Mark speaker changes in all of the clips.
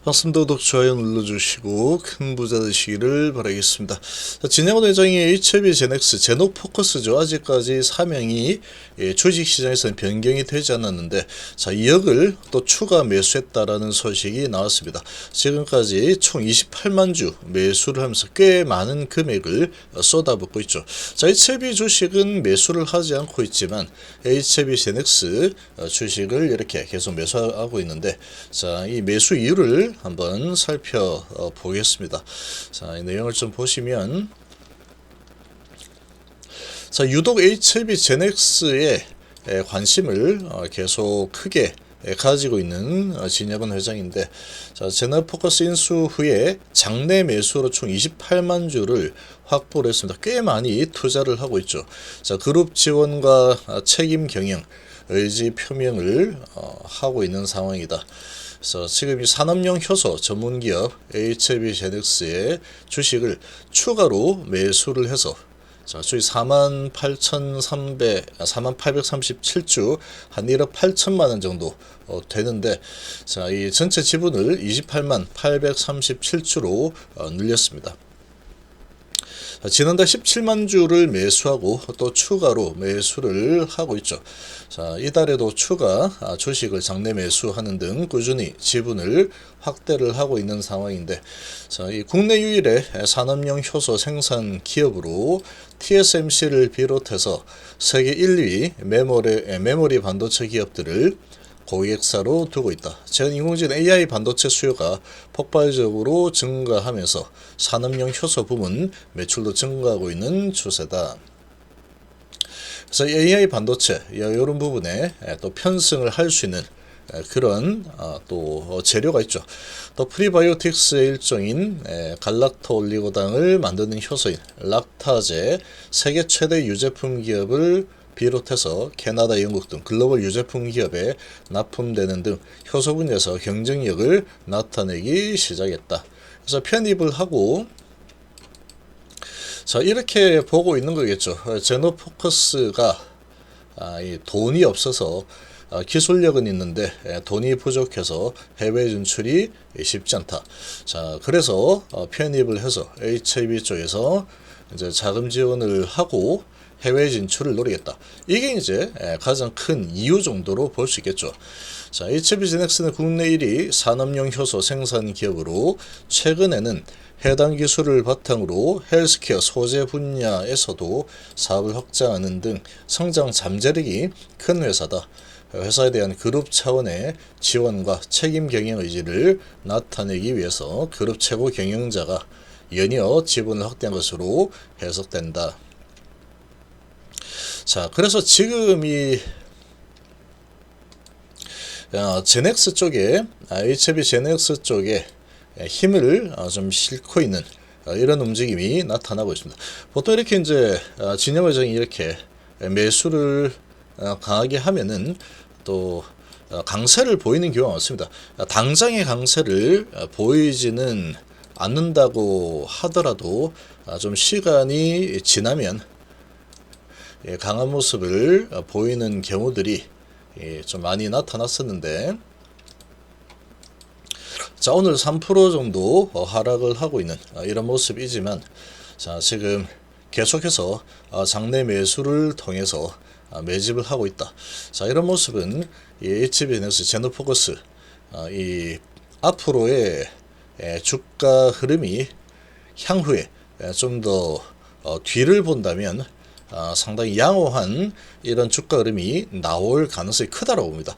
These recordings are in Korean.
Speaker 1: 반갑습니다. 구독, 좋아요 눌러주시고 큰 부자 되시기를 바라겠습니다. 진행원 회장이 HLB 제넥스 제노포커스죠. 아직까지 사명이 주식시장에서는 변경이 되지 않았는데 2억을 또 추가 매수했다라는 소식이 나왔습니다. 지금까지 총 28만 주 매수를 하면서 꽤 많은 금액을 쏟아붓고 있죠. HLB 주식은 매수를 하지 않고 있지만 HLB 제넥스 주식을 이렇게 계속 매수하고 있는데 이 매수 이유를 한번 살펴보겠습니다. 이 내용을 좀 보시면 유독 HLB 제넥스에 관심을 계속 크게 가지고 있는 진여건 회장인데 제너포커스 인수 후에 장내 매수로 총 28만 주를 확보를 했습니다. 꽤 많이 투자를 하고 있죠. 그룹 지원과 책임 경영 의지 표명을 하고 있는 상황이다. 그래서 지금 이 산업용 효소 전문기업 HLB 제넥스의 주식을 추가로 매수를 해서 주식 48,837주 한 1억 8천만 원 정도 되는데 이 전체 지분을 28만 837주로 늘렸습니다. 지난달 17만 주를 매수하고 또 추가로 매수를 하고 있죠. 이달에도 추가 주식을 장내 매수하는 등 꾸준히 지분을 확대를 하고 있는 상황인데 이 국내 유일의 산업용 효소 생산 기업으로 TSMC를 비롯해서 세계 1위 메모리 반도체 기업들을 고객사로 두고 있다. 최근 인공지능 AI 반도체 수요가 폭발적으로 증가하면서 산업용 효소 부문 매출도 증가하고 있는 추세다. 그래서 AI 반도체 이런 부분에 또 편승을 할 수 있는 그런 또 재료가 있죠. 또 프리바이오틱스의 일종인 갈락토올리고당을 만드는 효소인 락타제 세계 최대 유제품 기업을 비롯해서 캐나다, 영국 등 글로벌 유제품 기업에 납품되는 등 효소 분야에서 경쟁력을 나타내기 시작했다. 그래서 편입을 하고 이렇게 보고 있는 거겠죠. 제노포커스가 돈이 없어서 기술력은 있는데 돈이 부족해서 해외 진출이 쉽지 않다. 그래서 편입을 해서 HLB 쪽에서 이제 자금 지원을 하고 해외 진출을 노리겠다. 이게 이제 가장 큰 이유 정도로 볼 수 있겠죠. HLB 제넥스는 국내 1위 산업용 효소 생산 기업으로 최근에는 해당 기술을 바탕으로 헬스케어 소재 분야에서도 사업을 확장하는 등 성장 잠재력이 큰 회사다. 회사에 대한 그룹 차원의 지원과 책임 경영 의지를 나타내기 위해서 그룹 최고 경영자가 연이어 지분을 확대한 것으로 해석된다. 그래서 지금 이 제넥스 쪽에 HLB 제넥스 쪽에 힘을 좀 싣고 있는 이런 움직임이 나타나고 있습니다. 보통 이렇게 이제 진영 회장이 이렇게 매수를 강하게 하면은 또 강세를 보이는 경우가 많습니다. 당장의 강세를 보이지는 않는다고 하더라도 좀 시간이 지나면 강한 모습을 보이는 경우들이 좀 많이 나타났었는데 오늘 3% 정도 하락을 하고 있는 이런 모습이지만 지금 계속해서 장내 매수를 통해서 매집을 하고 있다. 이런 모습은 이 HLB 제넥스 제노포커스 이 앞으로의 주가 흐름이 향후에 좀 더 뒤를 본다면 상당히 양호한 이런 주가 흐름이 나올 가능성이 크다라고 봅니다.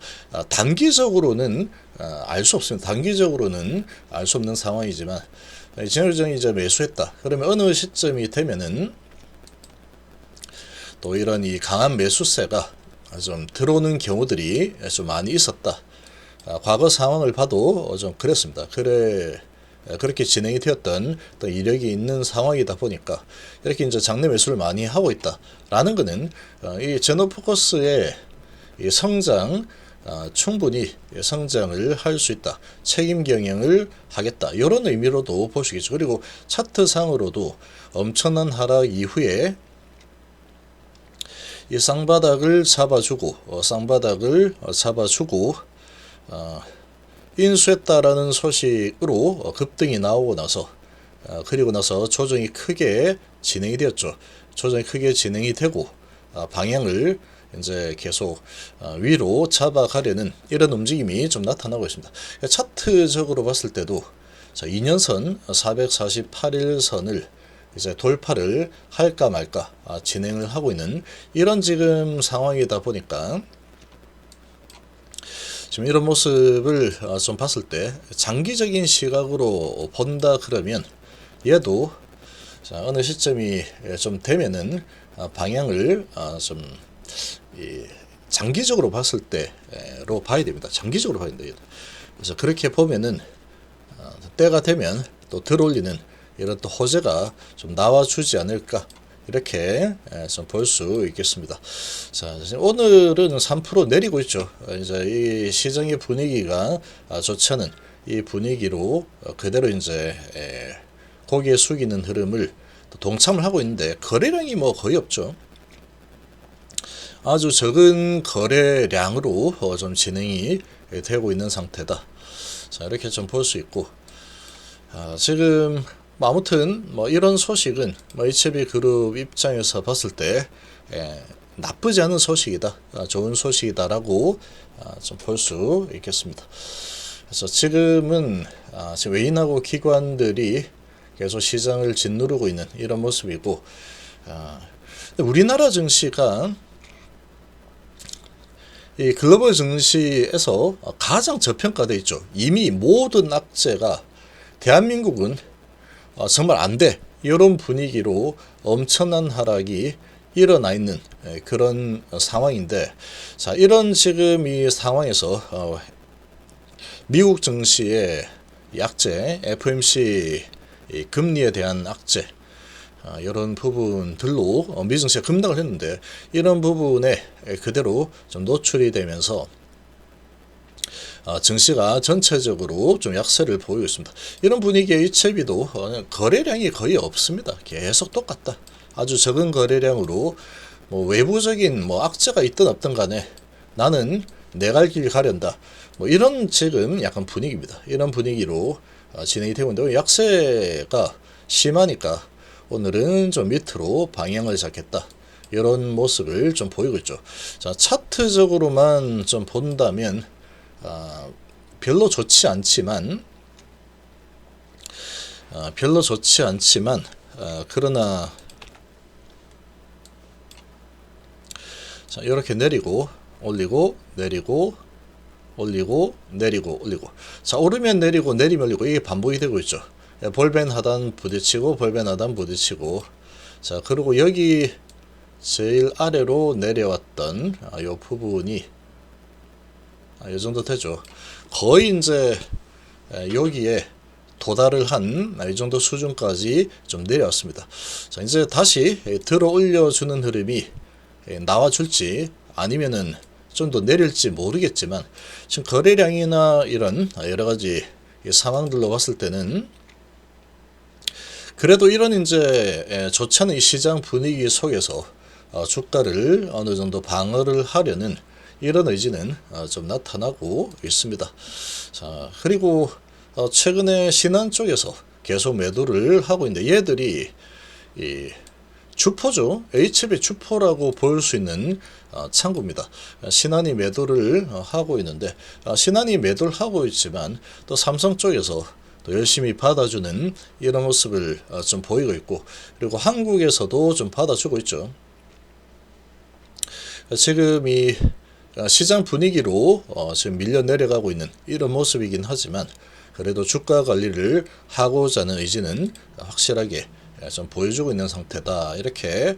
Speaker 1: 단기적으로는 알 수 없습니다. 단기적으로는 알 수 없는 상황이지만 진여정이 이제 매수했다. 그러면 어느 시점이 되면은 또 이런 이 강한 매수세가 좀 들어오는 경우들이 좀 많이 있었다. 과거 상황을 봐도 좀 그랬습니다. 그렇게 진행이 되었던 또 이력이 있는 상황이다 보니까 이렇게 이제 장내 매수를 많이 하고 있다라는 것은 이 제노포커스의 이 성장 충분히 성장을 할 수 있다. 책임 경영을 하겠다. 이런 의미로도 볼 수 있겠죠. 그리고 차트상으로도 엄청난 하락 이후에 이 쌍바닥을 잡아주고 인수했다라는 소식으로 급등이 나오고 나서 그리고 나서 조정이 크게 진행이 되었죠. 조정이 크게 진행이 되고 방향을 이제 계속 위로 잡아가려는 이런 움직임이 좀 나타나고 있습니다. 차트적으로 봤을 때도 자, 2년선 448일선을 이제 돌파를 할까 말까 진행을 하고 있는 이런 지금 상황이다 보니까 지금 이런 모습을 좀 봤을 때 장기적인 시각으로 본다 그러면 얘도 자, 어느 시점이 좀 되면은 방향을 좀 장기적으로 봤을 때로 봐야 됩니다. 장기적으로 봐야 됩니다. 그래서 그렇게 보면은 때가 되면 또 들어올리는 이런 또 호재가 좀 나와주지 않을까 이렇게 좀 볼 수 있겠습니다. 자, 오늘은 3% 내리고 있죠. 이제 이 시장의 분위기가 좋지 않은 이 분위기로 그대로 이제 고개 숙이는 흐름을 동참을 하고 있는데 거래량이 뭐 거의 없죠. 아주 적은 거래량으로 좀 진행이 되고 있는 상태다. 자, 이렇게 좀 볼 수 있고 지금 아무튼 뭐 이런 소식은 HB 그룹 입장에서 봤을 때 나쁘지 않은 소식이다, 좋은 소식이다라고 좀 볼 수 있겠습니다. 그래서 지금은 지금 외인하고 기관들이 계속 시장을 짓누르고 있는 이런 모습이고, 우리나라 증시가 이 글로벌 증시에서 가장 저평가되어 있죠. 이미 모든 악재가 대한민국은 정말 안 돼, 이런 분위기로 엄청난 하락이 일어나 있는 그런 상황인데, 자, 이런 지금 이 상황에서 미국 증시의 약재, FOMC 금리에 대한 악재, 이런 부분들로 미증시가 급락을 했는데, 이런 부분에 그대로 좀 노출이 되면서 증시가 전체적으로 좀 약세를 보이고 있습니다. 이런 분위기의 HB도 거래량이 거의 없습니다. 계속 똑같다. 아주 적은 거래량으로 뭐 외부적인 뭐 악재가 있든 없든 간에 나는 내 갈 길 가련다, 뭐 이런 지금 약간 분위기입니다. 이런 분위기로 진행이 되고 있는데, 약세가 심하니까 오늘은 좀 밑으로 방향을 잡겠다, 이런 모습을 좀 보이고 있죠. 자, 차트적으로만 좀 본다면 별로 좋지 않지만 그러나 자, 이렇게 내리고 올리고 내리고 올리고 내리고 올리고, 자, 오르면 내리고 내리면 올리고, 이게 반복이 되고 있죠. 볼벤 하단 부딪히고 볼벤 하단 부딪히고, 자, 그리고 여기 제일 아래로 내려왔던 요 부분이 이 정도 되죠. 거의 이제 여기에 도달을 한 이 정도 수준까지 좀 내려왔습니다. 자, 이제 다시 들어 올려주는 흐름이 나와줄지 아니면은 좀 더 내릴지 모르겠지만, 지금 거래량이나 이런 여러 가지 상황들로 봤을 때는 그래도 이런 이제 좋지 않은 이 시장 분위기 속에서 주가를 어느 정도 방어를 하려는 이런 의지는 좀 나타나고 있습니다. 자, 그리고 최근에 신한 쪽에서 계속 매도를 하고 있는데, 얘들이 이 주포죠. HB 주포라고 볼 수 있는 창구입니다. 신한이 매도를 하고 있는데, 신한이 매도를 하고 있지만 또 삼성 쪽에서 또 열심히 받아주는 이런 모습을 좀 보이고 있고, 그리고 한국에서도 좀 받아주고 있죠. 지금 이 시장 분위기로 지금 밀려 내려가고 있는 이런 모습이긴 하지만, 그래도 주가 관리를 하고자 하는 의지는 확실하게 좀 보여주고 있는 상태다, 이렇게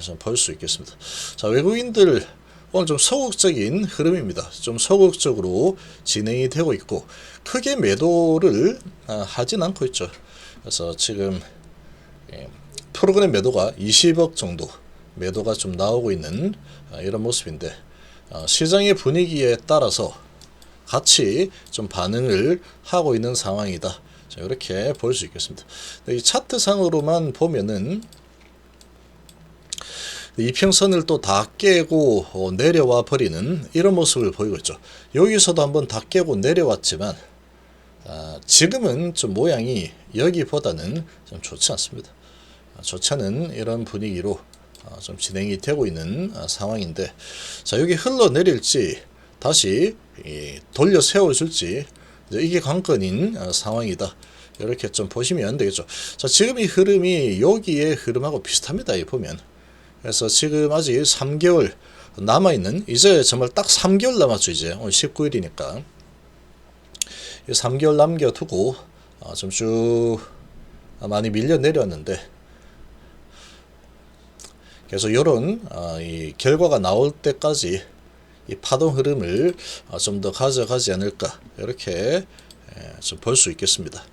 Speaker 1: 좀 볼 수 있겠습니다. 자, 외국인들 오늘 좀 소극적인 흐름입니다. 좀 소극적으로 진행이 되고 있고, 크게 매도를 하진 않고 있죠. 그래서 지금 프로그램 매도가 20억 정도 매도가 좀 나오고 있는 이런 모습인데, 시장의 분위기에 따라서 같이 좀 반응을 하고 있는 상황이다, 이렇게 볼 수 있겠습니다. 이 차트상으로만 보면은 이평선을 또 다 깨고 내려와 버리는 이런 모습을 보이고 있죠. 여기서도 한번 다 깨고 내려왔지만 지금은 좀 모양이 여기보다는 좀 좋지 않습니다. 좋지 않은 이런 분위기로 좀 진행이 되고 있는 상황인데, 자, 여기 흘러내릴지 다시 돌려 세워줄지 이게 관건인 상황이다. 이렇게 좀 보시면 되겠죠. 자, 지금 이 흐름이 여기의 흐름하고 비슷합니다. 이 보면. 그래서 지금 아직 3개월 남아있는, 이제 정말 딱 3개월 남았죠. 이제 오늘 19일이니까 3개월 남겨두고 좀 쭉 많이 밀려 내렸는데, 그래서 이런 이 결과가 나올 때까지 이 파동 흐름을 좀 더 가져가지 않을까, 이렇게 좀 볼 수 있겠습니다.